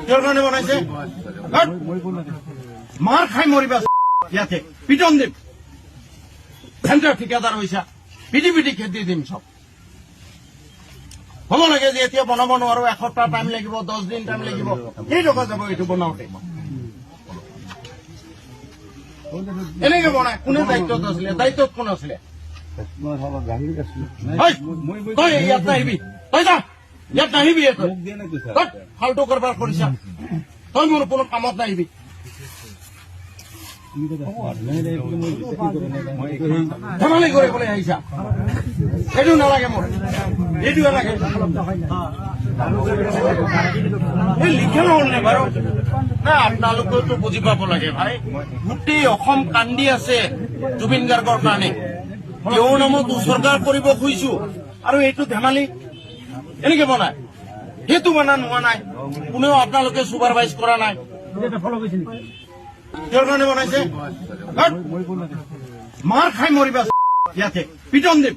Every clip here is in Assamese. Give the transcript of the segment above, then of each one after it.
কিহৰ কাৰণে বনাইছে? মাৰ খাই মৰিবা ইয়াতে পিটন দিম চেণ্টাৰ ঠিকাদাৰ হৈছা পিটি পিটি খেদি দিম চব হ'ব লাগে যে এতিয়া বনাব নোৱাৰো এসপ্তাহ টাইম লাগিব 10 দিন টাইম লাগিব এই টকা যাব এইটো বনাওঁতে এনেকে বনাই কোনে দায়িত্বত আছিলে দায়িত্বত কোন আছিলে তই ইয়াত নাহিবি তই যা ইয়াত নাহিবি ফাল্টু কাৰবাৰ কৰিছা তই মোৰ কোনো কামত নাহিবি ধেমালি কৰিবলৈ আহিছা এইটো নালাগে মোৰ এইটো লাগে এই লিখে নহ'লনে বাৰু না আপোনালোকেতো বুজি পাব লাগে ভাই গোটেই অসম কান্দি আছে জুবিন গাৰ্গৰ কাৰণে তেওঁৰ নামত উচৰ্গা কৰিব খুজিছো আৰু এইটো ধেমালি এনেকে বনাই সেইটো বনা নোহোৱা নাই কোনেও আপোনালোকে চুপাৰভাইজ কৰা নাই কিহৰ কাৰণে বনাইছে? মাৰ খাই মৰিবা ইয়াতে পিটন দিম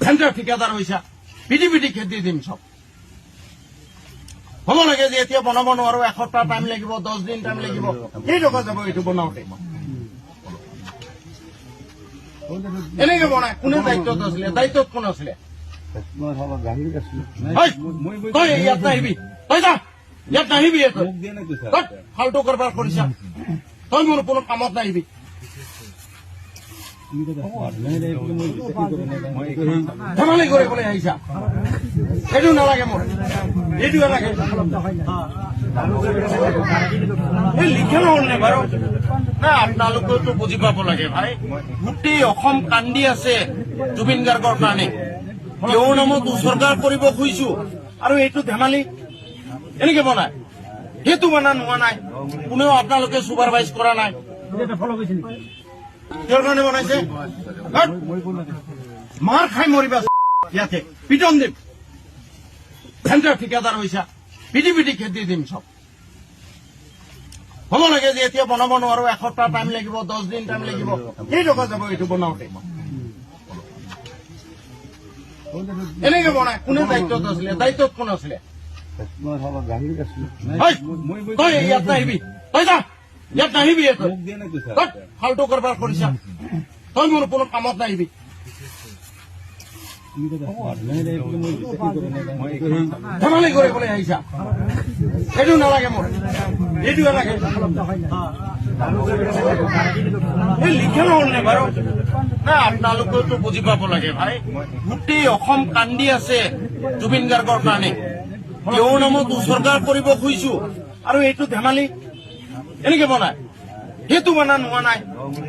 চেণ্টাৰ ঠিকাদাৰ হৈছা পিটি পিটি খেদি দিম চব হ'ব লাগে যে এতিয়া বনাব নোৱাৰো এসপ্তাহ টাইম লাগিব 10 দিন টাইম লাগিব এই টকা যাব এইটো বনাওঁতে এনেকে বনাই কোনে দায়িত্বত আছিলে দায়িত্বত কোন আছিলে তই ইয়াত নাহিবি তই যা ইয়াত নাহিবি ফাল্টু কাৰবাৰ কৰিছা তই মোৰ কোনো কামত নাহিবি ধেমালি কৰিবলৈ আহিছা এইটো নালাগে মোৰ এইটো লাগে এই লিখে নহ'লনে বাৰু না আপোনালোকেতো বুজি পাব লাগে ভাই গোটেই অসম কান্দি আছে জুবিন গাৰ্গৰ কাৰণে তেওঁৰ নামত উচৰ্গা কৰিব খুজিছো আৰু এইটো ধেমালি এনেকে বনাই সেইটো বনা নোহোৱা নাই কোনেও আপোনালোকে চুপাৰভাইজ কৰা নাই কিহৰ কাৰণে বনাইছে? মাৰ খাই মৰিবা ইয়াতে পিটন দিম চেণ্টাৰ ঠিকাদাৰ হৈছা পিটি পিটি খেদি দিম চব হ'ব লাগে যে এতিয়া বনাব নোৱাৰো এসপ্তাহ টাইম লাগিব 10 দিন টাইম লাগিব এই টকা যাব এইটো বনাওঁতে এনেকে বনাই কোনে দায়িত্বত আছিলে দায়িত্বত কোন আছিলে তই ইয়াত নাহিবি তই যা ইয়াত নাহিবি ফাল্টু কাৰবাৰ কৰিছা তই মোৰ কোনো কামত নাহিবি ধেমালি কৰিবলৈ আহিছা এইটো নালাগে মোৰ এইটো লাগে এই লিখে নহ'লনে বাৰু না আপোনালোকেতো বুজি পাব লাগে ভাই গোটেই অসম কান্দি আছে জুবিন গাৰ্গৰ কাৰণে তেওঁৰ নামত উচৰ্গা কৰিব খুজিছো আৰু এইটো ধেমালি এনেকে বনাই সেইটো বনা নোহোৱা নাই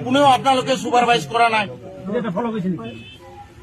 কোনেও আপোনালোকে চুপাৰভাইজ কৰা নাই